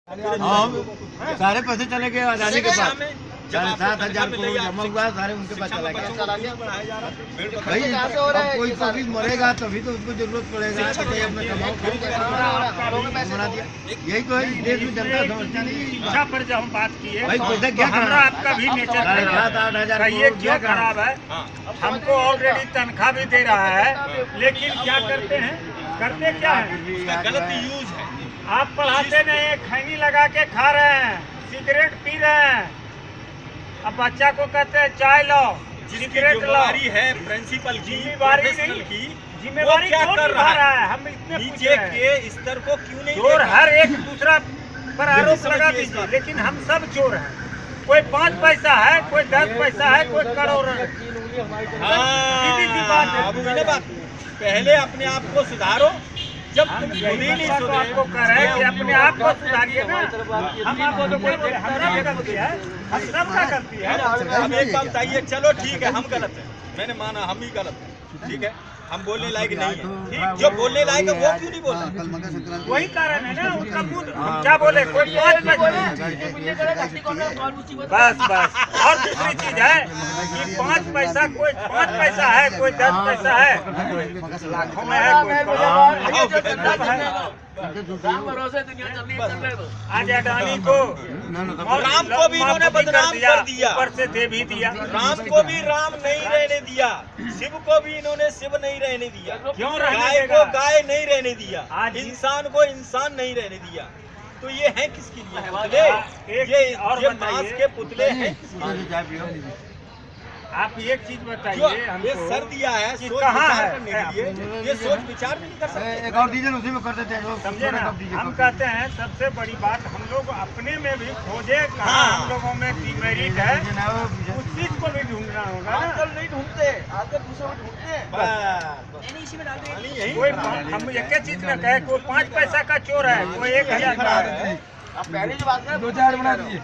सारे पैसे चले गए अदानी के पास, 7,000 करोड़ जमा हुआ, सारे उनके पास चला गया। भाई अब कोई कभी मरेगा तभी तो उसको जरूरत पड़ेगा, तो कहीं अपना कमाओ बना दिया। यही तो है देश में जनता समझता नहीं। शिक्षा पर जब हम बात किए भाई पैसा क्या हमारा आपका भी नेचर 7,000 ये क्यों खराब है? हमको ऑलरेडी तनख्वाह भी दे रहा है, लेकिन क्या करते हैं, करते क्या है, गलत यूज है। आप पढ़ाते नहीं, खैनी लगा के खा रहे हैं, सिगरेट पी रहे हैं। अब बच्चा को कहते हैं चाय लो, सिगरेट लो। जिम्मेदारी है प्रिंसिपल की, जिम्मेदारी प्रोफेशनल की, जिम्मेदारी क्या क्यों कर निभा रहा है? हम इतने नीचे के स्तर को क्यों नहीं चोर देखा? हर एक दूसरा पर आरोप लगा दीजिए, लेकिन हम सब चोर हैं। कोई 5 पैसा है, कोई 10 पैसा है, कोई करोड़ है। सीधी सी बात है। पहले अपने आप को सुधारो, जब तुम खुद ही नहीं तो आपको कह रहे हैं कि अपने आप को सुधारिए ना। हम आपको तो कोई हमारा भी गलती है, हम सबका गलती है। अब एक बात बताइए, चलो ठीक है हम गलत है, मैंने माना हम ही गलत है, ठीक है, हम बोलने लायक नहीं है, ठीक, जो बोलने लायक है वो क्यों नहीं बोल रहा? वही कारण है ना उनका मुंह। हम क्या बोले, कोई 5 बस बस। और दूसरी चीज है कि 5 पैसा, कोई 5 पैसा है, कोई 10 पैसा है, लाखों में है, कोई आज अडानी को राम को भी इन्होंने बदनाम कर दिया, ऊपर से दे भी दिया। राम को भी राम नहीं रहने दिया, शिव को भी इन्होंने शिव नहीं रहने दिया, क्यों गाय को गाय नहीं रहने दिया, इंसान को इंसान नहीं रहने दिया। तो ये है किसके लिए पुतले? ये मांस के पुतले हैं। आप एक चीज बताइए ये हमको, सर दिया है कि सोच कहाँ विचार है? करने के लिए, ये सोच विचार भी नहीं कर सकते। एक और डीजल उसी में कर देते हैं, समझे ना। हम कहते हैं सबसे बड़ी बात हम लोग अपने में भी खोजे कहाँ हम लोगों में डिमेरिट है, उस चीज को भी ढूंढना होगा ना। आजकल नहीं ढूंढते, आजकल दूसरे में ढूंढते हैं। कोई हम एक चीज न कहे, कोई 5 पैसा का चोर है, कोई 1,000 का है, पहले जो बात करें 2-4 बना दीजिए।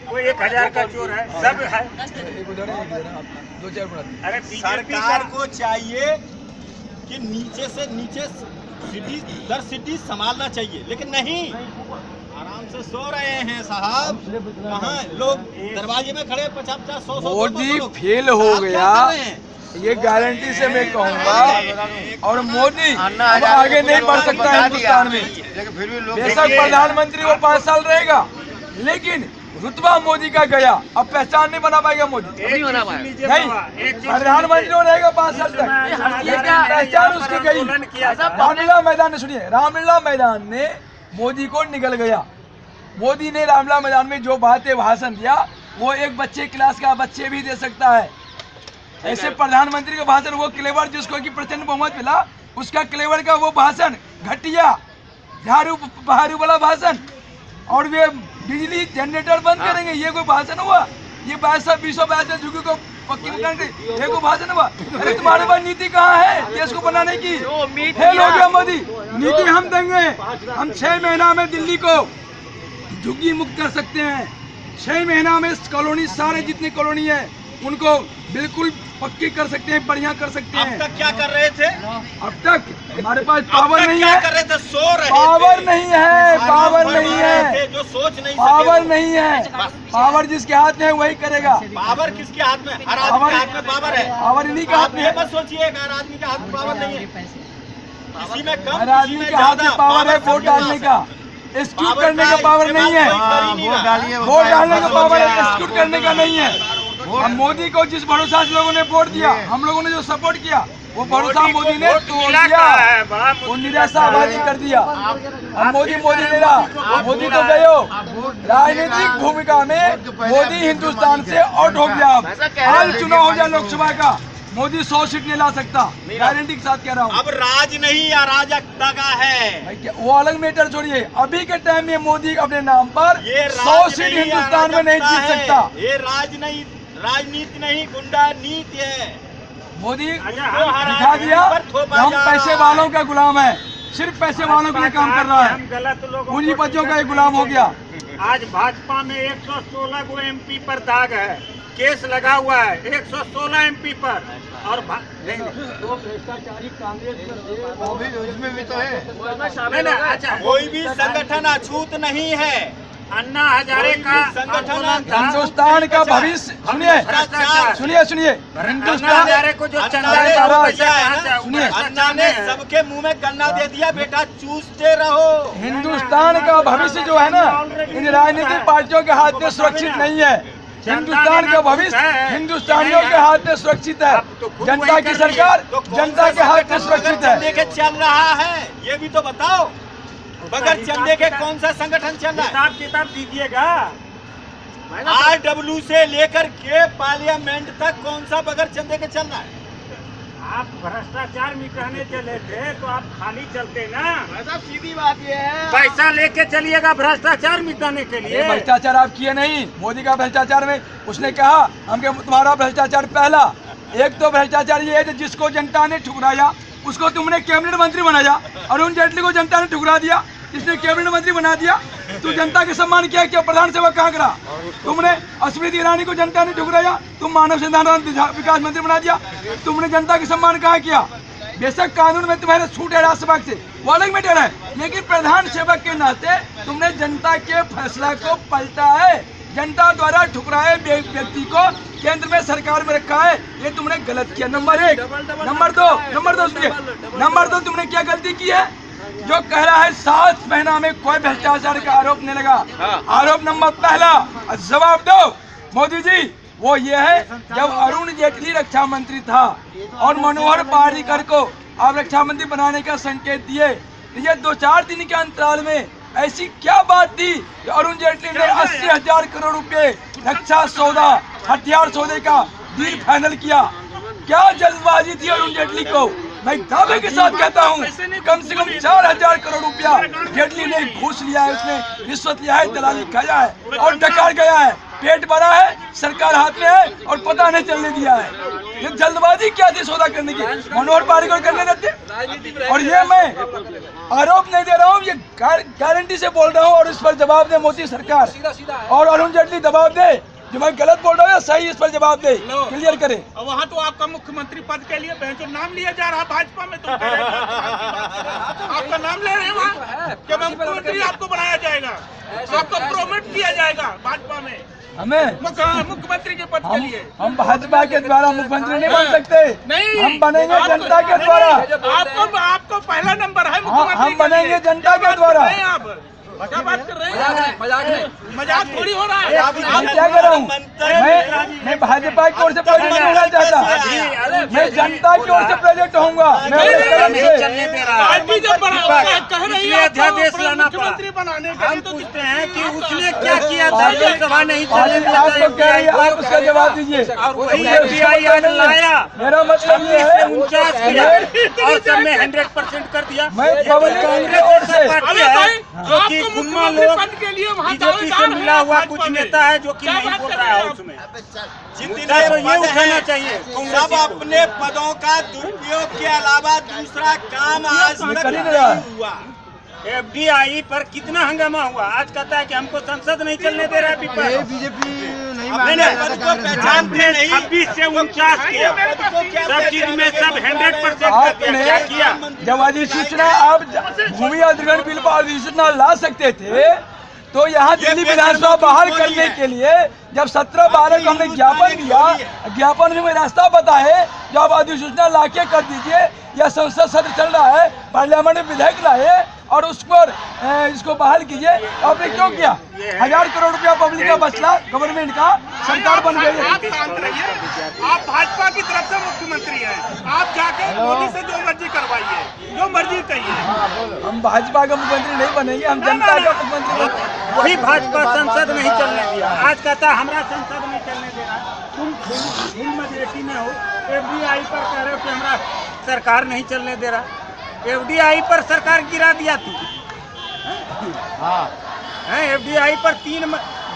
कोई 1,000 का चोर है, सब है। अरे सरकार को चाहिए कि नीचे से नीचे सिटी दर सिटी संभालना चाहिए, लेकिन नहीं, आराम से सो रहे हैं साहब। कहाँ लोग दरवाजे में खड़े 50-100 मोदी फेल हो गया, ये गारंटी से मैं कहूँगा। और मोदी अब आगे नहीं बढ़ सकता है हिंदुस्तान में। बेशक प्रधानमंत्री वो 5 साल रहेगा, लेकिन रुतबा मोदी का गया, अब पहचान नहीं बना पाएगा मोदी, नहीं बना पाएगा। नहीं, प्रधानमंत्री रहेगा 5 साल तक, पहचान उसकी गई। रामलीला मैदान ने, सुनिए, रामलीला मैदान ने मोदी को निकल गया। मोदी ने रामलीला मैदान में जो बातें भाषण दिया, वो एक बच्चे क्लास का बच्चे भी दे सकता है। ऐसे प्रधानमंत्री का भाषण, वो क्लेवर जिसको कि प्रचंड बहुमत मिला, उसका क्लेवर का वो भाषण घटिया, झाड़ू बहारू वाला भाषण। और वे बिजली जनरेटर बंद करेंगे, ये कोई भाषण हुआ? ये 22 झुकी को पक्की मकान की, ये कोई भाषण हुआ? अरे तुम्हारे पास नीति कहाँ है देश को बनाने की? फेल हो गया मोदी। नीति हम देंगे, हम 6 महीना में दिल्ली को झुग्गी मुक्त कर सकते हैं। 6 महीना में कॉलोनी, सारे जितने कॉलोनी है उनको बिल्कुल पक्की कर सकते हैं, बढ़िया कर सकते हैं। अब तक क्या कर रहे थे? अब तक हमारे पास पावर नहीं है, कर रहे थे, सो रहे पावर नहीं है, पावर नहीं है, जो सोच नहीं पावर नहीं है। पावर जिसके हाथ में है वही करेगा। पावर किसके हाथ में? हर आदमी के हाथ में पावर है। पावर इन्हीं के हाथ में ये है। मत सोचिए हर आदमी के हाथ में पावर नहीं है, किसी में कम, हर आदमी के हाथ में पावर है वोट डालने का, एक्सक्यूट करने का पावर नहीं है। वोट डालने का पावर है, एक्सक्यूट करने का नहीं है। अब मोदी को जिस भरोसा से लोगों ने वोट दिया, हम लोगों ने जो सपोर्ट किया, वो भरोसा मोदी ने तोड़ दिया, वो निराशावादी कर दिया। अब मोदी ले रहा, मोदी तो गयो। राजनीतिक भूमिका में मोदी हिंदुस्तान से आउट हो गया। हाल चुनाव हो जाए लोकसभा का, मोदी 100 सीट नहीं ला सकता, गारंटी के साथ कह रहा हूँ। अब राज नहीं अराजकता का है, वो अलग मैटर छोड़िए। अभी के टाइम में मोदी अपने नाम पर 100 सीट हिंदुस्तान में नहीं जीत सकता। ये राजनीति नहीं, गुंडा नीति है। मोदी दिखा दिया हम पैसे वालों का गुलाम है, सिर्फ पैसे वालों के लिए काम कर रहा है, पूंजीपतियों का एक गुलाम हो गया। आज भाजपा में 116 को MP पर दाग है, केस लगा हुआ है 116 MP पर। और भ्रष्टाचारी कांग्रेस उसमें भी तो है। अच्छा, कोई भी संगठन अछूत नहीं है, अन्ना हजारे का संगठन आंदोलन था। हिंदुस्तान का भविष्य सुनिए अन्ना हजारे को जो चंदा अन्ना है वो पैसा है कहाँ से ना? आया? सुनिए, अन्ना ने सबके मुंह में गन्ना दे दिया, बेटा चूसते रहो। हिंदुस्तान का भविष्य जो है ना इन राजनीतिक पार्टियों के हाथ में सुरक्षित नहीं है। हिंदुस्तान का भविष्य हिंदुस्तानियों के हाथ में सुरक्षित है। जनता की सरकार तो कौन जनता सा के हाथ में संगठन सुरक्षित बगैर चंदे है। के चल रहा है, ये भी तो बताओ। बगैर चंदे के कौन सा संगठन चल रहा है? हिसाब किताब दीजिएगा। RW से लेकर के पार्लियामेंट तक कौन सा बगैर चंदे के चल रहा है? आप भ्रष्टाचार मिटाने चले थे तो आप खाली चलते ना। सीधी बात ये है। पैसा लेके चलिएगा भ्रष्टाचार मिटाने के लिए। भ्रष्टाचार आप किए नहीं। मोदी का भ्रष्टाचार में उसने कहा हमके तुम्हारा भ्रष्टाचार पहला। एक तो भ्रष्टाचार ये है कि जिसको जनता ने ठुकराया उसको तुमने कैबिनेट मंत्री बनाया। अरुण जेटली को जनता ने ठुकरा दिया, इसने कैबिनेट मंत्री बना दिया। तू जनता के सम्मान किया, क्या प्रधान सेवक कहाँ करा? तुमने स्मृति ईरानी को जनता ने ठुकराया, तुम मानव संसाधन विकास मंत्री बना दिया। तुमने जनता के सम्मान कहाँ किया? बेशक कानून में तुम्हारे छूट है राज्यसभा से, वो अलग मैटर है, लेकिन प्रधान सेवक के नाते तुमने जनता के फैसला को पलटा है। जनता द्वारा ठुकराए व्यक्ति को केंद्र में सरकार में रखा है, ये तुमने गलत किया। नंबर एक। नंबर दो तुमने क्या गलती की है? जो कह रहा है 7 महीना में कोई भ्रष्टाचार का आरोप नहीं लगा। आरोप नंबर पहला, जवाब दो मोदी जी, वो ये है जब अरुण जेटली रक्षा मंत्री था और मनोहर पर्रिकर को आप रक्षा मंत्री बनाने का संकेत दिए, ये 2-4 दिन के अंतराल में ऐसी क्या बात थी कि अरुण जेटली ने 80,000 करोड़ रुपए रक्षा सौदा हथियार सौदे का डील फाइनल किया? क्या जल्दबाजी थी अरुण जेटली को? मैं दावे के साथ कहता हूँ कम से कम 4,000 करोड़ रुपया जेटली ने घूस लिया है, उसने रिश्वत लिया है, दलाली खाया है और डकार गया है। पेट भरा है, सरकार हाथ में है और पता नहीं चलने दिया है। ये जल्दबाजी क्या थी सौदा करने की? मनोहर पर्रिकर करने देते। और ये मैं आरोप नहीं दे रहा हूँ, ये गारंटी से बोल रहा हूँ। और इस पर जवाब दे मोदी सरकार और अरुण जेटली जवाब दे, जो मैं गलत बोल रहा हूँ सही, इस पर जवाब दे, क्लियर करे। वहाँ तो आपका मुख्यमंत्री पद के लिए जो नाम लिया जा रहा भाजपा में, तो आपका नाम ले रहे हैं वहाँ कि मुख्यमंत्री आपको बनाया जाएगा, आपको प्रोमोट किया जाएगा भाजपा में हमें मुख्यमंत्री के पद के लिए। हम भाजपा के द्वारा मुख्यमंत्री नहीं बन सकते, नहीं, हम बनेंगे जनता के द्वारा। आपको पहला नंबर है मुख्यमंत्री, हम बनेंगे जनता के द्वारा। आप क्या बात कर रहे हैं? मजाक थोड़ी हो रहा है। हम क्या कर रहा हूँ? मैं भाजपा की ओर से प्रेजेंट नहीं होना चाहता, मैं जनता की ओर से प्रेजेंट होऊंगा। पार्टी जब कह रही है अध्यादेश लाना पड़ा, मुख्यमंत्री बनाने के हम लिए, तो पूछते हैं कि उसने क्या किया था? लोकसभा नहीं चलने आप तो कह रही है, आप उसका जवाब दीजिए। और वही FBI आज लाया, मेरा मतलब ये है 49 किया और सब में 100% कर दिया। मैं पब्लिक कांग्रेस ऐसा पार्टी अरे भाई, है जो कि आपको गुम्मा मुख्यमंत्री लोग पद के लिए वहाँ बीजेपी से दावेदार मिला हैं हुआ भाजपा कुछ में। नेता है जो कि क्या नहीं बात बोल कर रहा रहे है हैं उसमें। जितने मुद्दा तो ये पद उठाना हैं, चाहिए सब अपने पदों का दुरुपयोग के अलावा दूसरा काम आज तक कर ही नहीं रहा। नहीं हुआ। FDI पर कितना हंगामा हुआ। आज कहता है कि हमको संसद नहीं चलने दे रहा है विपक्ष। बीजेपी नहीं अपने पद को पहचानते नहीं। 26 से 49 किया, सब चीज में सब 100% कर दिया। क्या किया? जब अधिसूचना आप भूमि अधिग्रहण बिल पर अधिसूचना ला सकते थे तो यहाँ दिल्ली विधानसभा बहाल करने के लिए जब 17-12 को हमने ज्ञापन दिया, ज्ञापन में रास्ता बताए, जो आप अधिसूचना लाके कर दीजिए। या संसद सत्र चल रहा है, पार्लियामेंट में विधेयक लाए और उस पर इसको बहाल कीजिए। आपने क्यों किया? 1,000 करोड़ रुपया पब्लिक का बचला, गवर्नमेंट का, सरकार बन गई। आप शांत रहिए, आप भाजपा की तरफ से मुख्यमंत्री हैं, आप जाके मोदी से जो मर्जी करवाइए, जो मर्जी कहिए। हम भाजपा का मुख्यमंत्री नहीं बनेंगे, हम जनता का मुख्यमंत्री बनेंगे। वही भाजपा संसद नहीं चलने दिया। आज कहता है हमारा संसद नहीं चलने दे रहा। तुम मेजोरिटी में हो, FDI पर कह रहे हो कि हमारा सरकार नहीं चलने दे रहा। FDI पर सरकार गिरा दिया तू। FDI पर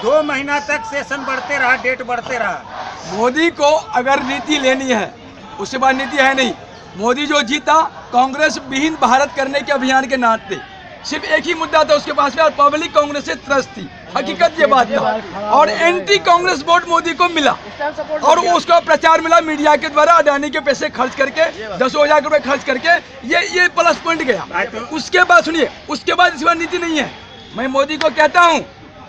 2 महीना तक सेशन बढ़ते रहा, डेट बढ़ते रहा। मोदी को अगर नीति लेनी है, उसके बाद नीति है नहीं। मोदी जो जीता कांग्रेस विहीन भारत करने के अभियान के नाते, सिर्फ एक ही मुद्दा था उसके पास में, और पब्लिक कांग्रेस से त्रस्त थी। हकीकत ये बात था। और एंटी कांग्रेस वोट मोदी को मिला और उसका प्रचार मिला मीडिया के द्वारा, अडानी के पैसे खर्च करके 10,000 रुपए खर्च करके, ये प्लस पॉइंट गया। उसके बाद सुनिए, उसके बाद इस बार नीति नहीं है। मैं मोदी को कहता हूँ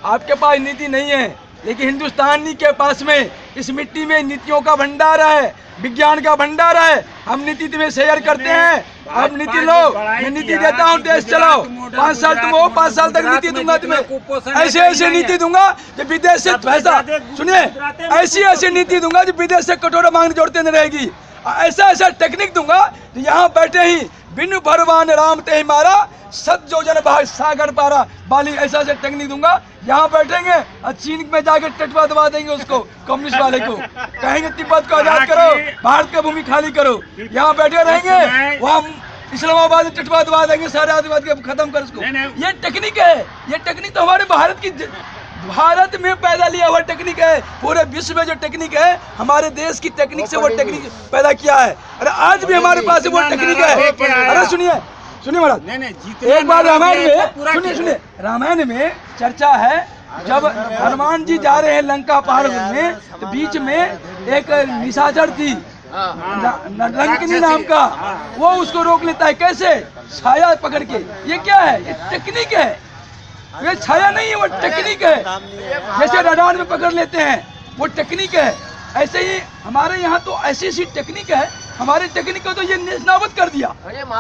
आपके पास नीति नहीं है, लेकिन हिंदुस्तान के पास में इस मिट्टी में नीतियों का भंडार है, विज्ञान का भंडार है। हम नीति तुम्हें शेयर करते हैं, अब नीति लो, मैं नीति देता हूँ, देश चलाओ। 5 साल तुम हो, 5 साल तक नीति दूंगा तुम्हें, ऐसे ऐसे नीति दूंगा जो विदेश से पैसा, सुनिए, ऐसी ऐसी नीति दूंगा जो विदेश से कटोरा मांग जोड़ते नहीं रहेगी। ऐसा ऐसा टेक्निक दूंगा जो यहाँ बैठे ही बिनु भगवान राम ते मारा, सत जो जन भाग सागर पारा बाली, ऐसा ऐसा टेक्निक दूंगा। यहाँ बैठेंगे और चीन में जाकर टटवा दबा देंगे उसको, कम्युनिस्ट वाले को, कहेंगे तिब्बत को आजाद करो, भारत का भूमि खाली करो। यहाँ बैठे रहेंगे, वहाँ इस्लामाबाद में टटवा दबा देंगे, सारे आतंकवाद के खत्म कर उसको। ये टेक्निक है, ये टेक्निक तो हमारे भारत में पैदा लिया हुआ टेक्निक है। पूरे विश्व में जो टेक्निक है, हमारे देश की टेक्निक से वो टेक्निक पैदा किया है। अरे आज भी हमारे पास वो टेक्निक है। अरे सुनिए महाराज, एक बार रामायण में सुनिए रामायण में चर्चा है, जब हनुमान जी जा रहे हैं लंका पहाड़ में, तो बीच में एक निशाचर थी लंकिनी नाम का, वो उसको रोक लेता है। कैसे? छाया पकड़ के। ये क्या है? ये टेक्निक है, ये छाया नहीं है, वो टेक्निक है। जैसे रडार में पकड़ लेते हैं, वो टेक्निक है। ऐसे ही हमारे यहाँ तो ऐसी ऐसी टेक्निक है, हमारे टेक्निक को तो ये नेस्तनाबूद कर दिया। हम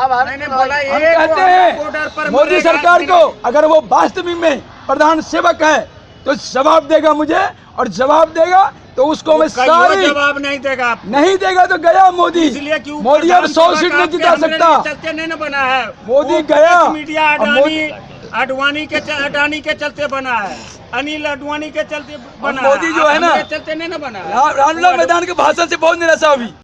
कहते हैं मोदी सरकार को, अगर वो वास्तविक में प्रधान सेवक है तो जवाब देगा मुझे, और जवाब देगा तो उसको मैं सारी जवाब नहीं देगा, नहीं देगा तो गया मोदी। इसलिए क्यों मोदी अब 100 सीट नहीं जिता सकता। चलते नहीं बना है मोदी गया, मीडिया अडवाणी के चलते बना है, अनिल अडवाणी के चलते बना। मोदी जो है ना, चलते नहीं बना है। रामलीला मैदान के भाषण से बहुत निराशा हुई।